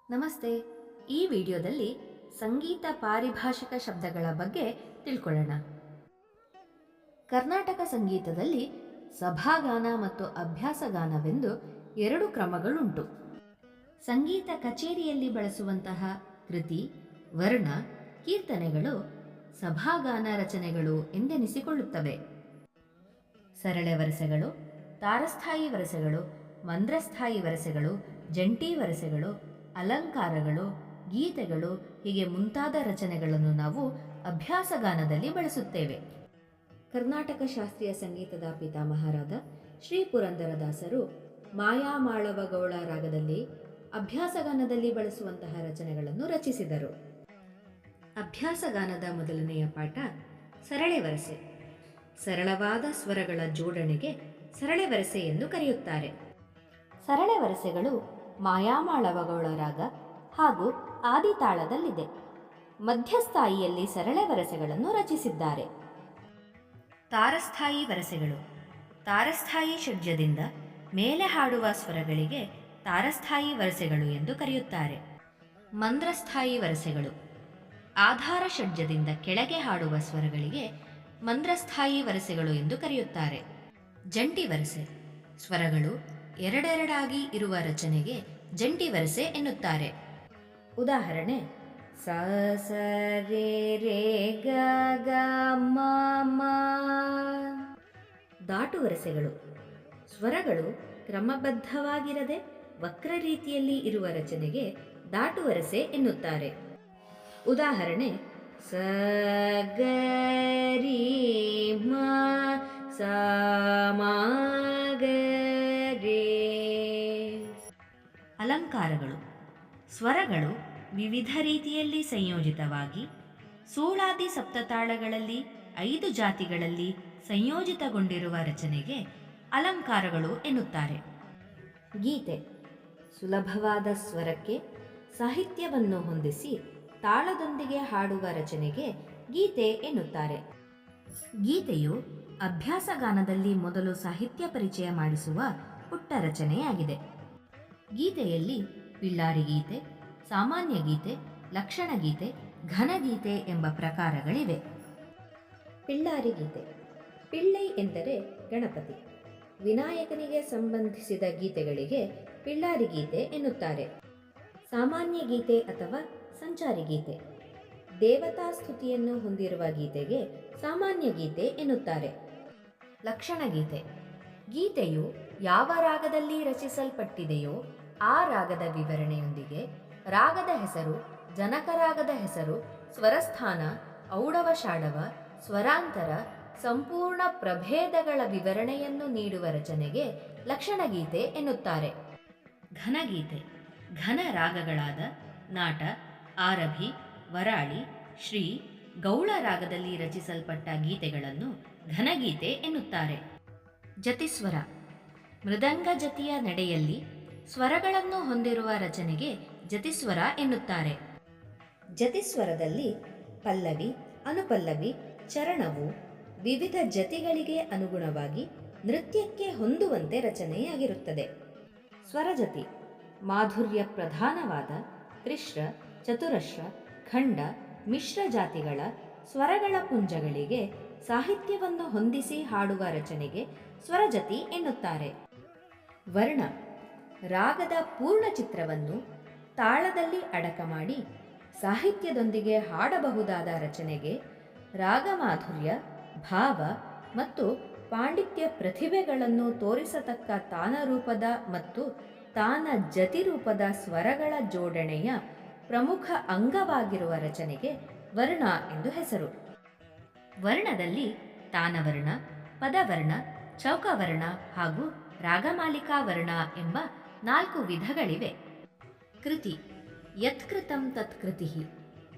ನಮಸ್ತೆ. ಈ ವಿಡಿಯೋದಲ್ಲಿ ಸಂಗೀತ ಪಾರಿಭಾಷಿಕ ಶಬ್ದಗಳ ಬಗ್ಗೆ ತಿಳ್ಕೊಳ್ಳೋಣ. ಕರ್ನಾಟಕ ಸಂಗೀತದಲ್ಲಿ ಸಭಾಗಾನ ಮತ್ತು ಅಭ್ಯಾಸಗಾನವೆಂದು ಎರಡು ಕ್ರಮಗಳುಂಟು. ಸಂಗೀತ ಕಚೇರಿಯಲ್ಲಿ ಬಳಸುವಂತಹ ಕೃತಿ, ವರ್ಣ, ಕೀರ್ತನೆಗಳು ಸಭಾಗಾನ ರಚನೆಗಳು ಎಂದೆನಿಸಿಕೊಳ್ಳುತ್ತವೆ. ಸರಳ ವರಸೆಗಳು, ತಾರಸ್ಥಾಯಿ ವರಸೆಗಳು, ಮಂದ್ರಸ್ಥಾಯಿ ವರಸೆಗಳು, ಜಂಟಿ ವರಸೆಗಳು, ಅಲಂಕಾರಗಳು, ಗೀತೆಗಳು ಹೀಗೆ ಮುಂತಾದ ರಚನೆಗಳನ್ನು ನಾವು ಅಭ್ಯಾಸಗಾನದಲ್ಲಿ ಬಳಸುತ್ತೇವೆ. ಕರ್ನಾಟಕ ಶಾಸ್ತ್ರೀಯ ಸಂಗೀತದ ಪಿತಾಮಹರಾದ ಶ್ರೀ ಪುರಂದರದಾಸರು ಮಾಯಾಮಾಳವಗೌಳ ರಾಗದಲ್ಲಿ ಅಭ್ಯಾಸಗಾನದಲ್ಲಿ ಬಳಸುವಂತಹ ರಚನೆಗಳನ್ನು ರಚಿಸಿದರು. ಅಭ್ಯಾಸಗಾನದ ಮೊದಲನೆಯ ಪಾಠ ಸರಳೆ ವರಸೆ. ಸರಳವಾದ ಸ್ವರಗಳ ಜೋಡಣೆಗೆ ಸರಳೆ ವರಸೆ ಎಂದು ಕರೆಯುತ್ತಾರೆ. ಸರಳೆ ವರಸೆಗಳು ಮಾಯಾಮಾಳವಗೌಳ ರಾಗ ಹಾಗೂ ಆದಿತಾಳದಲ್ಲಿದೆ. ಮಧ್ಯಸ್ಥಾಯಿಯಲ್ಲಿ ಸರಳೆ ವರಸೆಗಳನ್ನು ರಚಿಸಿದ್ದಾರೆ. ತಾರಸ್ಥಾಯಿ ವರಸೆಗಳು. ತಾರಸ್ಥಾಯಿ ಷಡ್ಜದಿಂದ ಮೇಲೆ ಹಾಡುವ ಸ್ವರಗಳಿಗೆ ತಾರಸ್ಥಾಯಿ ವರಸೆಗಳು ಎಂದು ಕರೆಯುತ್ತಾರೆ. ಮಂದ್ರಸ್ಥಾಯಿ ವರಸೆಗಳು. ಆಧಾರ ಷಡ್ಜದಿಂದ ಕೆಳಗೆ ಹಾಡುವ ಸ್ವರಗಳಿಗೆ ಮಂದ್ರಸ್ಥಾಯಿ ವರಸೆಗಳು ಎಂದು ಕರೆಯುತ್ತಾರೆ. ಜಂಟಿ ವರಸೆ. ಸ್ವರಗಳು ಎರಡೆರಡಾಗಿ ಇರುವ ರಚನೆಗೆ ಜಂಟಿ ವರಸೆ ಎನ್ನುತ್ತಾರೆ. ಉದಾಹರಣೆ: ಸ ಸ ರೇ ರೇ ಗ ಗ ಮ ಮ. ದಾಟು ವರಸೆಗಳು. ಸ್ವರಗಳು ಕ್ರಮಬದ್ಧವಾಗಿರದೆ ವಕ್ರ ರೀತಿಯಲ್ಲಿ ಇರುವ ರಚನೆಗೆ ದಾಟು ವರಸೆ ಎನ್ನುತ್ತಾರೆ. ಉದಾಹರಣೆ: ಸ ಗ ರಿ ಮ ಸ ಮ ಗ ರೇ. ಅಲಂಕಾರಗಳು. ಸ್ವರಗಳು ವಿವಿಧ ರೀತಿಯಲ್ಲಿ ಸಂಯೋಜಿತವಾಗಿ ಸೂಳಾದಿ ಸಪ್ತತಾಳಗಳಲ್ಲಿ 5 ಜಾತಿಗಳಲ್ಲಿ ಸಂಯೋಜಿತಗೊಂಡಿರುವ ರಚನೆಗೆ ಅಲಂಕಾರಗಳು ಎನ್ನುತ್ತಾರೆ. ಗೀತೆ. ಸುಲಭವಾದ ಸ್ವರಕ್ಕೆ ಸಾಹಿತ್ಯವನ್ನು ಹೊಂದಿಸಿ ತಾಳದೊಂದಿಗೆ ಹಾಡುವ ರಚನೆಗೆ ಗೀತೆ ಎನ್ನುತ್ತಾರೆ. ಗೀತೆಯು ಅಭ್ಯಾಸಗಾನದಲ್ಲಿ ಮೊದಲು ಸಾಹಿತ್ಯ ಪರಿಚಯ ಮಾಡಿಸುವ ಪುಟ್ಟ ರಚನೆಯಾಗಿದೆ. ಗೀತೆಯಲ್ಲಿ ಪಿಳ್ಳಾರಿ ಗೀತೆ, ಸಾಮಾನ್ಯ ಗೀತೆ, ಲಕ್ಷಣ ಗೀತೆ, ಘನಗೀತೆ ಎಂಬ ಪ್ರಕಾರಗಳಿವೆ. ಪಿಳ್ಳಾರಿ ಗೀತೆ. ಪಿಳ್ಳೈ ಎಂದರೆ ಗಣಪತಿ. ವಿನಾಯಕನಿಗೆ ಸಂಬಂಧಿಸಿದ ಗೀತೆಗಳಿಗೆ ಪಿಳ್ಳಾರಿ ಗೀತೆ ಎನ್ನುತ್ತಾರೆ. ಸಾಮಾನ್ಯ ಗೀತೆ ಅಥವಾ ಸಂಚಾರಿ ಗೀತೆ. ದೇವತಾ ಸ್ತುತಿಯನ್ನು ಹೊಂದಿರುವ ಗೀತೆಗೆ ಸಾಮಾನ್ಯ ಗೀತೆ ಎನ್ನುತ್ತಾರೆ. ಲಕ್ಷಣ ಗೀತೆ. ಗೀತೆಯು ಯಾವ ರಾಗದಲ್ಲಿ ರಚಿಸಲ್ಪಟ್ಟಿದೆಯೋ ಆ ರಾಗದ ವಿವರಣೆಯೊಂದಿಗೆ ರಾಗದ ಹೆಸರು, ಜನಕರಾಗದ ಹೆಸರು, ಸ್ವರಸ್ಥಾನ, ಔಡವ ಶಾಡವ, ಸ್ವರಾಂತರ, ಸಂಪೂರ್ಣ ಪ್ರಭೇದಗಳ ವಿವರಣೆಯನ್ನು ನೀಡುವ ರಚನೆಗೆ ಲಕ್ಷಣಗೀತೆ ಎನ್ನುತ್ತಾರೆ. ಘನಗೀತೆ. ಘನ ರಾಗಗಳಾದ ನಾಟ, ಆರಭಿ, ವರಾಳಿ, ಶ್ರೀ, ಗೌಳ ರಾಗದಲ್ಲಿ ರಚಿಸಲ್ಪಟ್ಟ ಗೀತೆಗಳನ್ನು ಘನಗೀತೆ ಎನ್ನುತ್ತಾರೆ. ಜತಿಸ್ವರ. ಮೃದಂಗ ಜತಿಯ ನಡೆಯಲ್ಲಿ ಸ್ವರಗಳನ್ನು ಹೊಂದಿರುವ ರಚನೆಗೆ ಜತಿಸ್ವರ ಎನ್ನುತ್ತಾರೆ. ಜತಿಸ್ವರದಲ್ಲಿ ಪಲ್ಲವಿ, ಅನುಪಲ್ಲವಿ, ಚರಣವು ವಿವಿಧ ಜತಿಗಳಿಗೆ ಅನುಗುಣವಾಗಿ ನೃತ್ಯಕ್ಕೆ ಹೊಂದುವಂತೆ ರಚನೆಯಾಗಿರುತ್ತದೆ. ಸ್ವರಜತಿ. ಮಾಧುರ್ಯ ಪ್ರಧಾನವಾದ ತ್ರಿಶ್ರ, ಚತುರಶ್ರ, ಖಂಡ, ಮಿಶ್ರ ಜಾತಿಗಳ ಸ್ವರಗಳ ಪುಂಜಗಳಿಗೆ ಸಾಹಿತ್ಯವನ್ನು ಹೊಂದಿಸಿ ಹಾಡುವ ರಚನೆಗೆ ಸ್ವರಜತಿ ಎನ್ನುತ್ತಾರೆ. ವರ್ಣ. ರಾಗದ ಪೂರ್ಣ ಚಿತ್ರವನ್ನು ತಾಳದಲ್ಲಿ ಅಡಕ ಮಾಡಿ ಸಾಹಿತ್ಯದೊಂದಿಗೆ ಹಾಡಬಹುದಾದ ರಚನೆಗೆ ರಾಗಮಾಧುರ್ಯ, ಭಾವ ಮತ್ತು ಪಾಂಡಿತ್ಯ ಪ್ರತಿಭೆಗಳನ್ನು ತೋರಿಸತಕ್ಕ ತಾನರೂಪದ ಮತ್ತು ತಾನ ಜತಿರೂಪದ ಸ್ವರಗಳ ಜೋಡಣೆಯ ಪ್ರಮುಖ ಅಂಗವಾಗಿರುವ ರಚನೆಗೆ ವರ್ಣ ಎಂದು ಹೆಸರು. ವರ್ಣದಲ್ಲಿ ತಾನವರ್ಣ, ಪದವರ್ಣ, ಚೌಕವರ್ಣ ಹಾಗೂ ರಾಗಮಾಲಿಕಾ ವರ್ಣ ಎಂಬ 4 ವಿಧಗಳಿವೆ. ಕೃತಿ. ಯತ್ಕೃತಂ ತತ್ಕೃತಿ.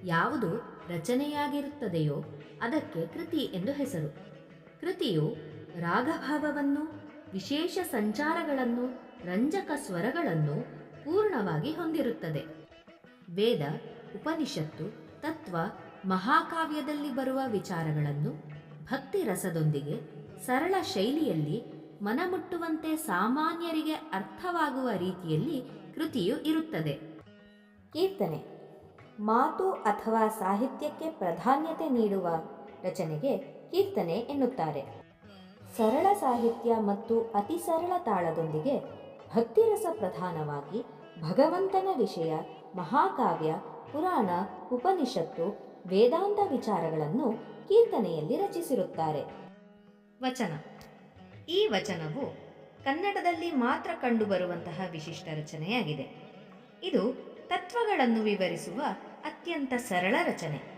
ಯಾವುದು ರಚನೆಯಾಗಿರುತ್ತದೆಯೋ ಅದಕ್ಕೆ ಕೃತಿ ಎಂದು ಹೆಸರು. ಕೃತಿಯು ರಾಗಭಾವವನ್ನು, ವಿಶೇಷ ಸಂಚಾರಗಳನ್ನು, ರಂಜಕ ಸ್ವರಗಳನ್ನು ಪೂರ್ಣವಾಗಿ ಹೊಂದಿರುತ್ತದೆ. ವೇದ, ಉಪನಿಷತ್ತು, ತತ್ವ, ಮಹಾಕಾವ್ಯದಲ್ಲಿ ಬರುವ ವಿಚಾರಗಳನ್ನು ಭಕ್ತಿ ರಸದೊಂದಿಗೆ ಸರಳ ಶೈಲಿಯಲ್ಲಿ ಮನಮುಟ್ಟುವಂತೆ ಸಾಮಾನ್ಯರಿಗೆ ಅರ್ಥವಾಗುವ ರೀತಿಯಲ್ಲಿ ಕೃತಿಯು ಇರುತ್ತದೆ. ಕೀರ್ತನೆ ಮಾತು ಅಥವಾ ಸಾಹಿತ್ಯಕ್ಕೆ ಪ್ರಾಧಾನ್ಯತೆ ನೀಡುವ ರಚನೆಗೆ ಕೀರ್ತನೆ ಎನ್ನುತ್ತಾರೆ. ಸರಳ ಸಾಹಿತ್ಯ ಮತ್ತು ಅತಿ ಸರಳ ತಾಳದೊಂದಿಗೆ ಭಕ್ತಿರಸ ಪ್ರಧಾನವಾಗಿ ಭಗವಂತನ ವಿಷಯ, ಮಹಾಕಾವ್ಯ, ಪುರಾಣ, ಉಪನಿಷತ್ತು, ವೇದಾಂತ ವಿಚಾರಗಳನ್ನು ಕೀರ್ತನೆಯಲ್ಲಿ ರಚಿಸಿರುತ್ತಾರೆ. ವಚನ. ಈ ವಚನವು ಕನ್ನಡದಲ್ಲಿ ಮಾತ್ರ ಕಂಡುಬರುವಂತಹ ವಿಶಿಷ್ಟ ರಚನೆಯಾಗಿದೆ. ಇದು ತತ್ವಗಳನ್ನು ವಿವರಿಸುವ ಅತ್ಯಂತ ಸರಳ ರಚನೆ.